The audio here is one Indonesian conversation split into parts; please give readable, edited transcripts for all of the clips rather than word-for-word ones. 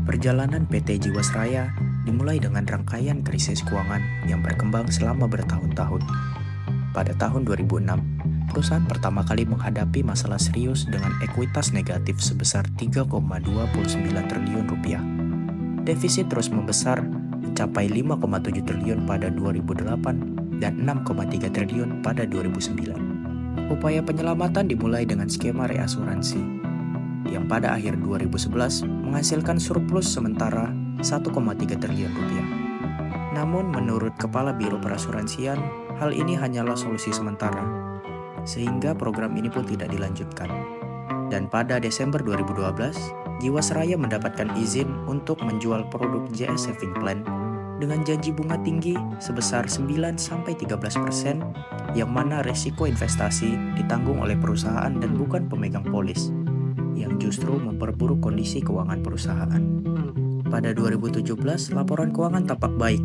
Perjalanan PT Jiwasraya dimulai dengan rangkaian krisis keuangan yang berkembang selama bertahun-tahun. Pada tahun 2006, perusahaan pertama kali menghadapi masalah serius dengan ekuitas negatif sebesar 3,29 triliun rupiah. Defisit terus membesar, mencapai 5,7 triliun pada 2008 dan 6,3 triliun pada 2009. Upaya penyelamatan dimulai dengan skema reasuransi yang pada akhir 2011 menghasilkan surplus sementara 1,3 triliun rupiah. Namun menurut Kepala Biro Perasuransian, hal ini hanyalah solusi sementara, sehingga program ini pun tidak dilanjutkan. Dan pada Desember 2012, Jiwasraya mendapatkan izin untuk menjual produk JS Saving Plan dengan janji bunga tinggi sebesar 9-13%, yang mana resiko investasi ditanggung oleh perusahaan dan bukan pemegang polis, yang justru memperburuk kondisi keuangan perusahaan. Pada 2017, laporan keuangan tampak baik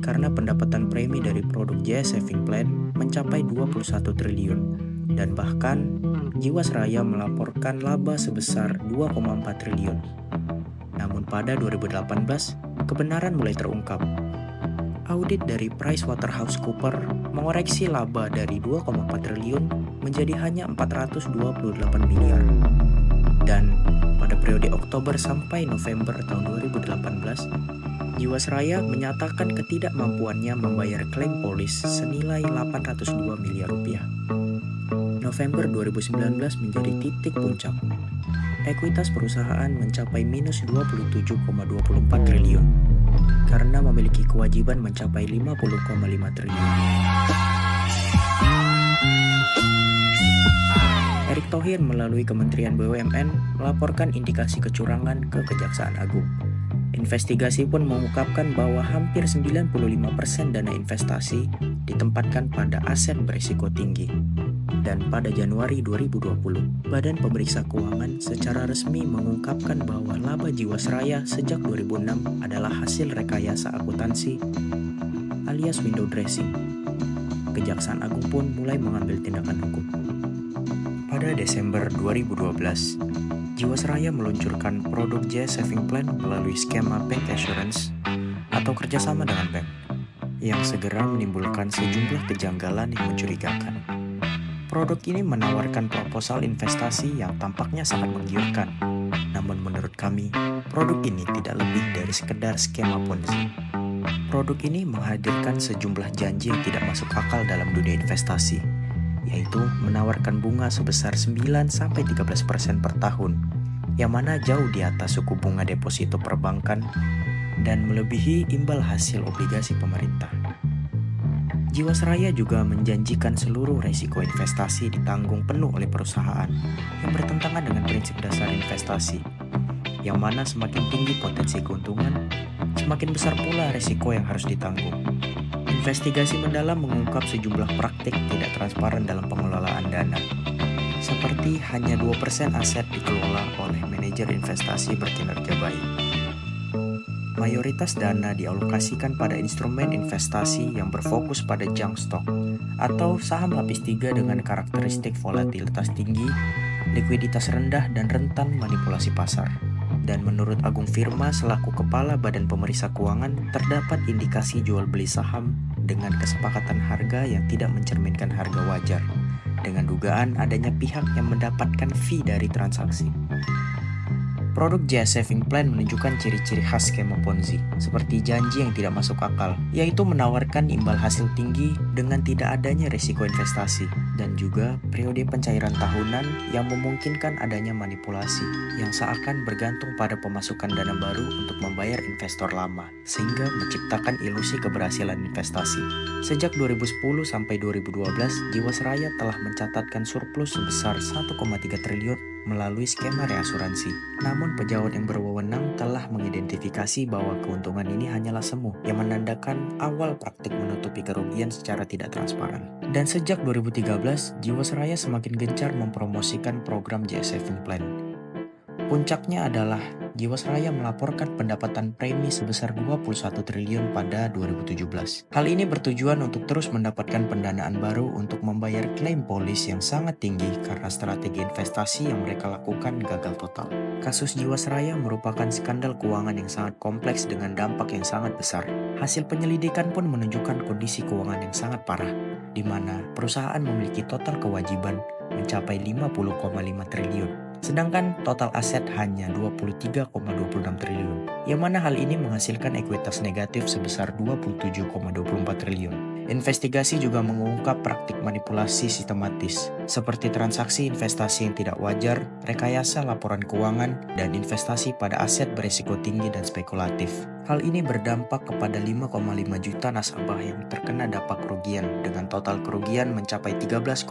karena pendapatan premi dari produk JS Saving Plan mencapai 21 triliun dan bahkan Jiwasraya melaporkan laba sebesar 2,4 triliun. Namun pada 2018, kebenaran mulai terungkap. Audit dari PricewaterhouseCoopers mengoreksi laba dari 2,4 triliun menjadi hanya 428 miliar. Dan pada periode Oktober sampai November tahun 2018, Jiwasraya menyatakan ketidakmampuannya membayar klaim polis senilai 802 miliar rupiah. November 2019 menjadi titik puncak. Ekuitas perusahaan mencapai minus 27,24 triliun karena memiliki kewajiban mencapai 50,5 triliun. Erick Thohir melalui Kementerian BUMN melaporkan indikasi kecurangan ke Kejaksaan Agung. Investigasi pun mengungkapkan bahwa hampir 95% dana investasi ditempatkan pada aset berisiko tinggi. Dan pada Januari 2020, Badan Pemeriksa Keuangan secara resmi mengungkapkan bahwa laba Jiwasraya sejak 2006 adalah hasil rekayasa akuntansi alias window dressing. Kejaksaan Agung pun mulai mengambil tindakan hukum. Pada Desember 2012, Jiwasraya meluncurkan produk JS Saving Plan melalui skema Bank Assurance atau kerjasama dengan bank, yang segera menimbulkan sejumlah kejanggalan yang mencurigakan. Produk ini menawarkan proposal investasi yang tampaknya sangat menggiurkan. Namun menurut kami, produk ini tidak lebih dari sekedar skema Ponzi. Produk ini menghadirkan sejumlah janji yang tidak masuk akal dalam dunia investasi, yaitu menawarkan bunga sebesar 9-13% per tahun, yang mana jauh di atas suku bunga deposito perbankan dan melebihi imbal hasil obligasi pemerintah. Jiwasraya juga menjanjikan seluruh resiko investasi ditanggung penuh oleh perusahaan, yang bertentangan dengan prinsip dasar investasi, yang mana semakin tinggi potensi keuntungan, semakin besar pula resiko yang harus ditanggung. Investigasi mendalam mengungkap sejumlah praktik tidak transparan dalam pengelolaan dana, seperti hanya 2% aset dikelola oleh manajer investasi berkinerja baik. Mayoritas dana dialokasikan pada instrumen investasi yang berfokus pada junk stock atau saham lapis 3 dengan karakteristik volatilitas tinggi, likuiditas rendah dan rentan manipulasi pasar. Dan menurut Agung Firma selaku Kepala Badan Pemeriksa Keuangan, terdapat indikasi jual beli saham dengan kesepakatan harga yang tidak mencerminkan harga wajar, dengan dugaan adanya pihak yang mendapatkan fee dari transaksi. Produk JS Saving Plan menunjukkan ciri-ciri khas skema Ponzi, seperti janji yang tidak masuk akal, yaitu menawarkan imbal hasil tinggi dengan tidak adanya risiko investasi, dan juga periode pencairan tahunan yang memungkinkan adanya manipulasi, yang seakan bergantung pada pemasukan dana baru untuk membayar investor lama, sehingga menciptakan ilusi keberhasilan investasi. Sejak 2010 sampai 2012, Jiwasraya telah mencatatkan surplus sebesar 1,3 triliun melalui skema reasuransi. Namun pejabat yang berwenang telah mengidentifikasi bahwa keuntungan ini hanyalah semu, yang menandakan awal praktik menutupi kerugian secara tidak transparan. Dan sejak 2013, Jiwasraya semakin gencar mempromosikan program JS Saving Plan. Puncaknya adalah Jiwasraya melaporkan pendapatan premi sebesar 21 triliun pada 2017. Hal ini bertujuan untuk terus mendapatkan pendanaan baru untuk membayar klaim polis yang sangat tinggi karena strategi investasi yang mereka lakukan gagal total. Kasus Jiwasraya merupakan skandal keuangan yang sangat kompleks dengan dampak yang sangat besar. Hasil penyelidikan pun menunjukkan kondisi keuangan yang sangat parah, di mana perusahaan memiliki total kewajiban mencapai 50,5 triliun. Sedangkan total aset hanya 23,26 triliun, yang mana hal ini menghasilkan ekuitas negatif sebesar 27,24 triliun. Investigasi juga mengungkap praktik manipulasi sistematis, seperti transaksi investasi yang tidak wajar, rekayasa laporan keuangan, dan investasi pada aset berisiko tinggi dan spekulatif. Hal ini berdampak kepada 5,5 juta nasabah yang terkena dampak kerugian, dengan total kerugian mencapai 13,7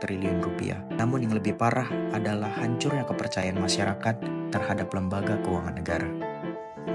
triliun rupiah. Namun yang lebih parah adalah hancurnya kepercayaan masyarakat terhadap lembaga keuangan negara.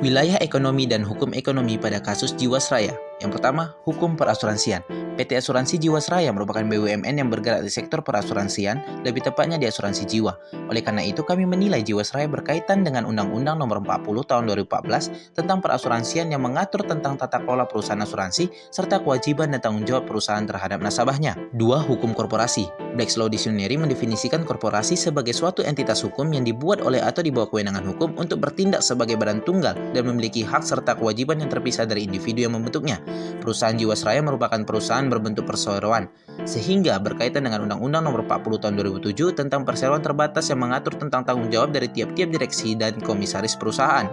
Wilayah ekonomi dan hukum ekonomi pada kasus Jiwasraya. Yang pertama, hukum perasuransian. PT Asuransi Jiwasraya merupakan BUMN yang bergerak di sektor perasuransian, lebih tepatnya di asuransi jiwa. Oleh karena itu, kami menilai Jiwasraya berkaitan dengan Undang-Undang Nomor 40 Tahun 2014 tentang perasuransian yang mengatur tentang tata kelola perusahaan asuransi serta kewajiban dan tanggung jawab perusahaan terhadap nasabahnya. 2. Hukum korporasi. Black's Law Dictionary mendefinisikan korporasi sebagai suatu entitas hukum yang dibuat oleh atau di bawah kewenangan hukum untuk bertindak sebagai badan tunggal dan memiliki hak serta kewajiban yang terpisah dari individu yang membentuknya. Perusahaan Jiwasraya merupakan perusahaan berbentuk perseroan, sehingga berkaitan dengan Undang-Undang Nomor 40 Tahun 2007 tentang perseroan terbatas yang mengatur tentang tanggung jawab dari tiap-tiap direksi dan komisaris perusahaan.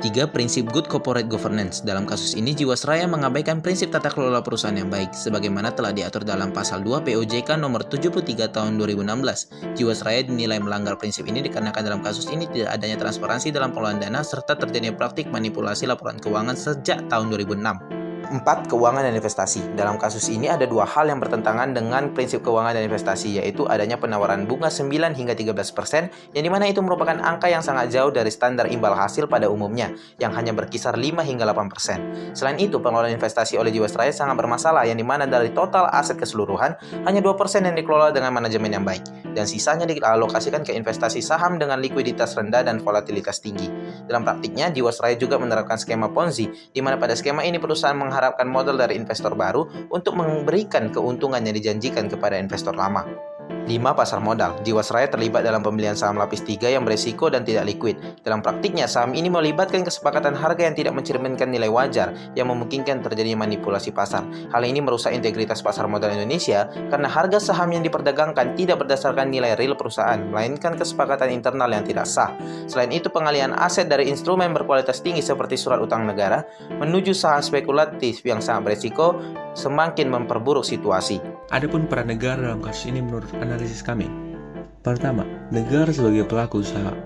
3. Prinsip Good Corporate Governance. Dalam kasus ini, Jiwasraya mengabaikan prinsip tata kelola perusahaan yang baik, sebagaimana telah diatur dalam Pasal 2 POJK Nomor 73 Tahun 2016. Jiwasraya dinilai melanggar prinsip ini dikarenakan dalam kasus ini tidak adanya transparansi dalam pengelolaan dana serta terjadinya praktik manipulasi laporan keuangan sejak tahun 2006. 4. Keuangan dan investasi. Dalam kasus ini ada dua hal yang bertentangan dengan prinsip keuangan dan investasi, yaitu adanya penawaran bunga 9 hingga 13%, yang dimana itu merupakan angka yang sangat jauh dari standar imbal hasil pada umumnya, yang hanya berkisar 5 hingga 8%. Selain itu, pengelolaan investasi oleh Jiwasraya sangat bermasalah, yang dimana dari total aset keseluruhan, hanya 2% yang dikelola dengan manajemen yang baik, dan sisanya dialokasikan ke investasi saham dengan likuiditas rendah dan volatilitas tinggi. Dalam praktiknya, Jiwasraya juga menerapkan skema Ponzi, di mana pada skema ini perusahaan mengharapkan modal dari investor baru untuk memberikan keuntungan yang dijanjikan kepada investor lama. 5. Pasar modal. Jiwasraya terlibat dalam pembelian saham lapis 3 yang beresiko dan tidak likuid. Dalam praktiknya, saham ini melibatkan kesepakatan harga yang tidak mencerminkan nilai wajar yang memungkinkan terjadinya manipulasi pasar. Hal ini merusak integritas pasar modal Indonesia karena harga saham yang diperdagangkan tidak berdasarkan nilai real perusahaan, melainkan kesepakatan internal yang tidak sah. Selain itu, pengalihan aset dari instrumen berkualitas tinggi seperti surat utang negara menuju saham spekulatif yang sangat beresiko semakin memperburuk situasi. Adapun peran negara dalam kasus ini menurut analisis kami. Pertama, negara sebagai pelaku usaha.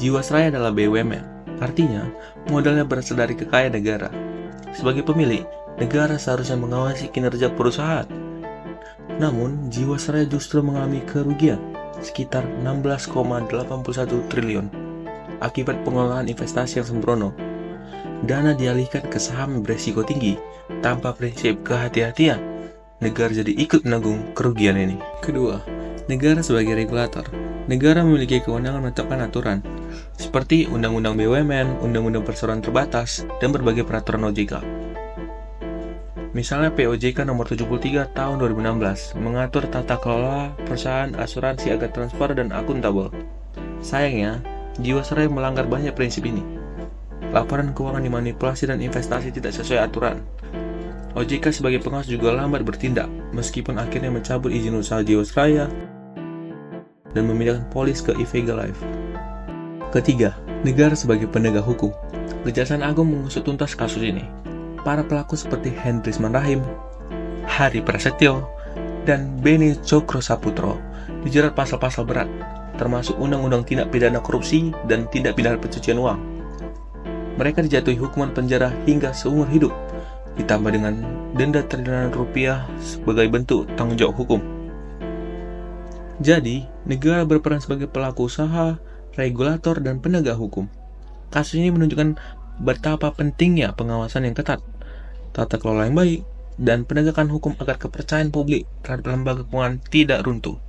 Jiwasraya adalah BUMN, artinya modalnya berasal dari kekayaan negara. Sebagai pemilik, negara seharusnya mengawasi kinerja perusahaan. Namun, Jiwasraya justru mengalami kerugian sekitar 16,81 triliun akibat pengelolaan investasi yang sembrono. Dana dialihkan ke saham beresiko tinggi tanpa prinsip kehati-hatian. Negara jadi ikut menanggung kerugian ini. Kedua, negara sebagai regulator. Negara memiliki kewenangan menetapkan aturan, seperti Undang-Undang BUMN, Undang-Undang Perseroan Terbatas, dan berbagai peraturan OJK. Misalnya POJK Nomor 73 Tahun 2016 mengatur tata kelola perusahaan asuransi agar transparan dan akuntabel. Sayangnya, Jiwasraya melanggar banyak prinsip ini. Laporan keuangan dimanipulasi dan investasi tidak sesuai aturan. OJK sebagai pengawas juga lambat bertindak, meskipun akhirnya mencabut izin usaha Jiwasraya dan memindahkan polis ke Ivega Life. Ketiga, negara sebagai penegak hukum. Kejaksaan Agung mengusut tuntas kasus ini. Para pelaku seperti Hendris Manrahim, Hari Prasetyo, dan Beni Cokro Saputro dijerat pasal-pasal berat, termasuk Undang-Undang Tindak Pidana Korupsi dan Tindak Pidana Pencucian Uang. Mereka dijatuhi hukuman penjara hingga seumur hidup, ditambah dengan denda triliunan rupiah sebagai bentuk tanggung jawab hukum. Jadi, negara berperan sebagai pelaku usaha, regulator, dan penegak hukum. Kasus ini menunjukkan betapa pentingnya pengawasan yang ketat, tata kelola yang baik, dan penegakan hukum agar kepercayaan publik terhadap lembaga keuangan tidak runtuh.